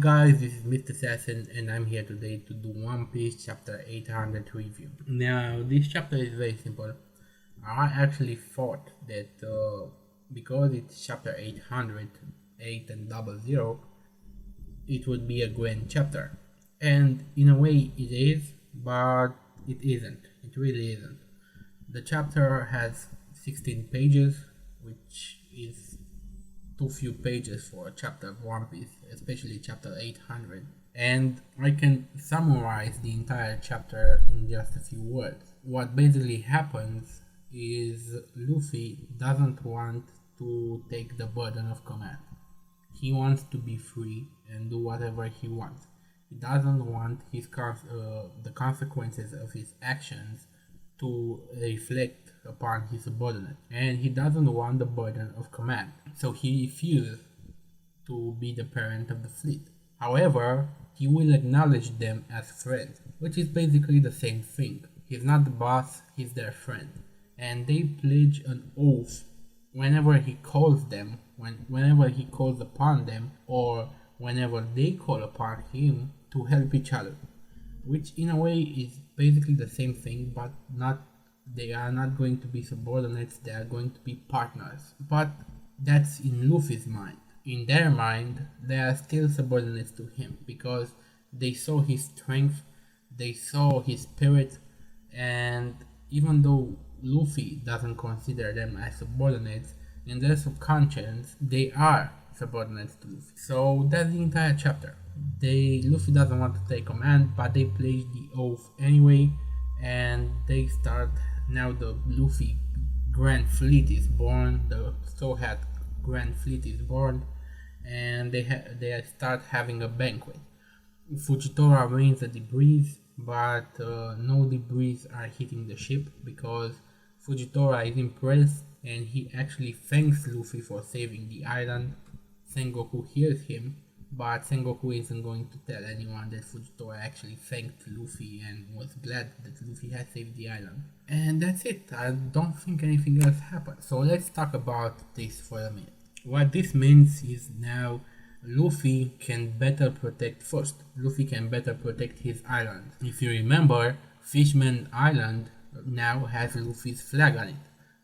guys, this is Mr. Assassin and I'm here today to do One Piece chapter 800 review. Now this chapter is very simple. I actually thought that because it's chapter 800, 8 and 00, it would be a grand chapter. And in a way it is, but it isn't. It really isn't. The chapter has 16 pages, which is too few pages for a chapter of One Piece, especially chapter 800. And I can summarize the entire chapter in just a few words. What basically happens is Luffy doesn't want to take the burden of command. He wants to be free and do whatever he wants. He doesn't want the consequences of his actions to reflect upon his subordinate, and he doesn't want the burden of command, so he refuses to be the parent of the fleet. However, he will acknowledge them as friends, which is basically the same thing. He's not the boss, he's their friend, and they pledge an oath whenever he calls them, whenever he calls upon them, or whenever they call upon him, to help each other, which in a way is basically the same thing, but they are not going to be subordinates, they are going to be partners. But that's in Luffy's mind. In their mind, they are still subordinates to him, because they saw his strength, they saw his spirit, and even though Luffy doesn't consider them as subordinates, in their subconscious, they are subordinates to Luffy. So that's the entire chapter. Luffy doesn't want to take command, but they pledge the oath anyway, and they start. Now the Luffy Grand Fleet is born, the Straw Hat Grand Fleet is born, and they start having a banquet. Fujitora rains the debris, but no debris are hitting the ship, because Fujitora is impressed and he actually thanks Luffy for saving the island. Sengoku hears him, but Sengoku isn't going to tell anyone that Fujitora actually thanked Luffy and was glad that Luffy had saved the island. And that's it. I don't think anything else happened. So let's talk about this for a minute. What this means is now Luffy can better protect his island. If you remember, Fishman Island now has Luffy's flag on it.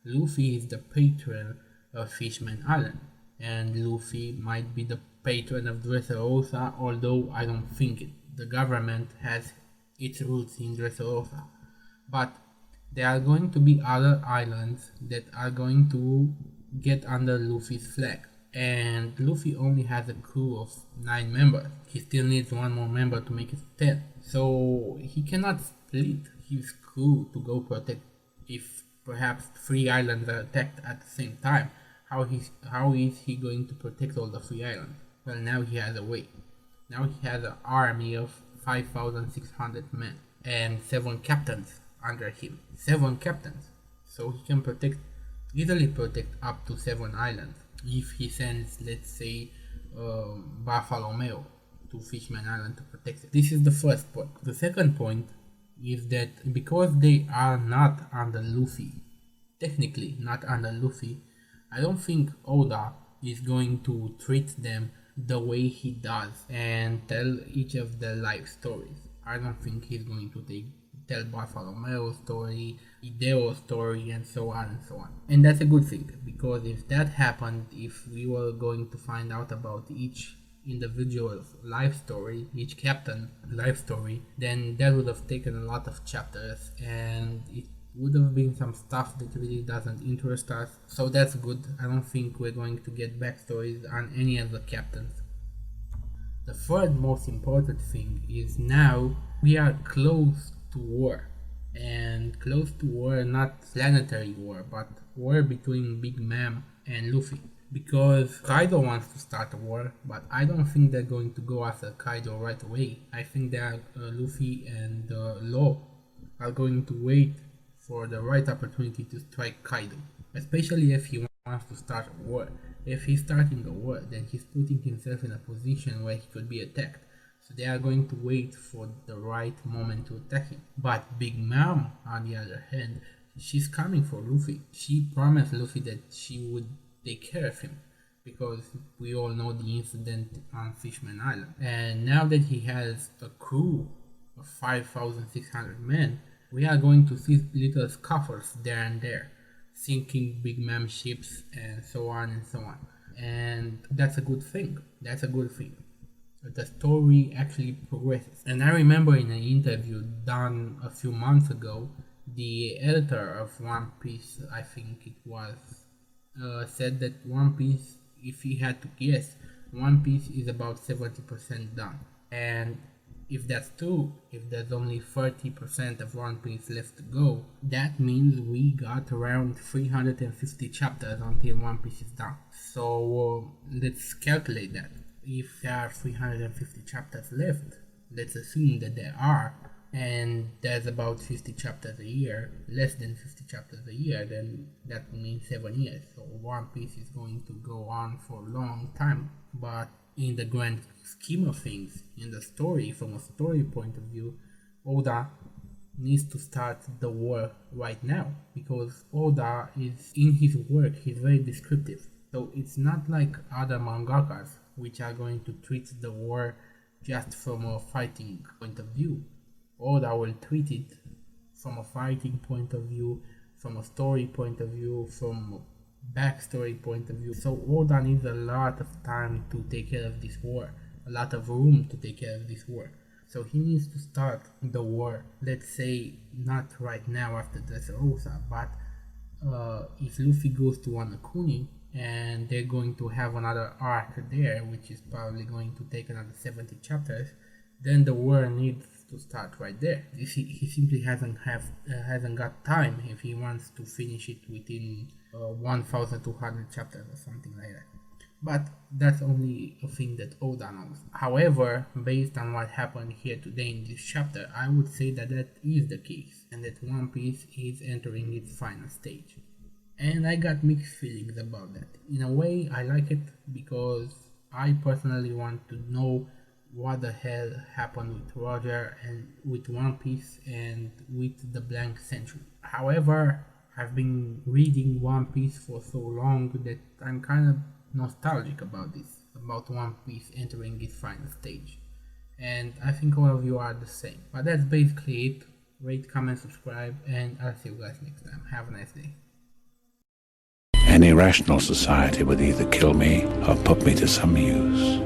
Luffy is the patron of Fishman Island, and Luffy might be the patron of Dressrosa, although I don't think it. The government has its roots in Dressrosa. But there are going to be other islands that are going to get under Luffy's flag. And Luffy only has a crew of 9 members. He still needs one more member to make it 10. So he cannot split his crew to go protect if perhaps 3 islands are attacked at the same time. How is he going to protect all the 3 islands? Well, now he has a way. Now he has an army of 5,600 men and 7 captains under him. 7 captains. So he can easily protect up to 7 islands if he sends, let's say, Bartholomew to Fishman Island to protect it. This is the first point. The second point is that because they are not under Luffy, technically not under Luffy, I don't think Oda is going to treat them the way he does and tell each of their life stories. I don't think he's going to tell Bartholomew's story, Ideo's story, and so on and so on. And that's a good thing, because if that happened, if we were going to find out about each individual's life story, each captain's life story, then that would have taken a lot of chapters, and it would have been some stuff that really doesn't interest us. So that's good. I don't think we're going to get backstories on any of the captains. The third most important thing is now we are close to war. And close to war, not planetary war, but war between Big Mom and Luffy. Because Kaido wants to start a war, but I don't think they're going to go after Kaido right away. I think that Luffy and Law are going to wait for the right opportunity to strike Kaido, especially if he wants to start a war. If he's starting a war, then he's putting himself in a position where he could be attacked, so they are going to wait for the right moment to attack him. But Big Mom, on the other hand, she's coming for Luffy. She promised Luffy that she would take care of him, because we all know the incident on Fishman Island. And now that he has a crew of 5,600 men, we are going to see little scuffles there and there, sinking big mem ships and so on and so on. And that's a good thing. That's a good thing. The story actually progresses. And I remember in an interview done a few months ago, the editor of One Piece, I think it was, said that One Piece, if he had to guess, One Piece is about 70% done. And if that's true, if there's only 30% of One Piece left to go, that means we got around 350 chapters until One Piece is done. So let's calculate that. If there are 350 chapters left, let's assume that there are, and there's about 50 chapters a year, less than 50 chapters a year, then that means 7 years. So One Piece is going to go on for a long time. But in the grand scheme of things, in the story, from a story point of view, Oda needs to start the war right now, because Oda is, in his work, he's very descriptive. So it's not like other mangakas, which are going to treat the war just from a fighting point of view. Oda will treat it from a fighting point of view, from a story point of view, from a backstory point of view. So Oda needs a lot of time to take care of this war, a lot of room to take care of this war. So he needs to start the war, let's say not right now after Dressrosa, but if Luffy goes to Wano Kuni and they're going to have another arc there, which is probably going to take another 70 chapters, then the war needs to start right there. He simply hasn't got time if he wants to finish it within 1,200 chapters or something like that. But that's only a thing that Oda knows. However, based on what happened here today in this chapter, I would say that that is the case, and that One Piece is entering its final stage. And I got mixed feelings about that. In a way, I like it because I personally want to know what the hell happened with Roger and with One Piece and with the Blank Century. However, I've been reading One Piece for so long that I'm kind of nostalgic about this, about One Piece entering its final stage. And I think all of you are the same. But that's basically it. Rate, comment, subscribe, and I'll see you guys next time. Have a nice day. Any rational society would either kill me or put me to some use.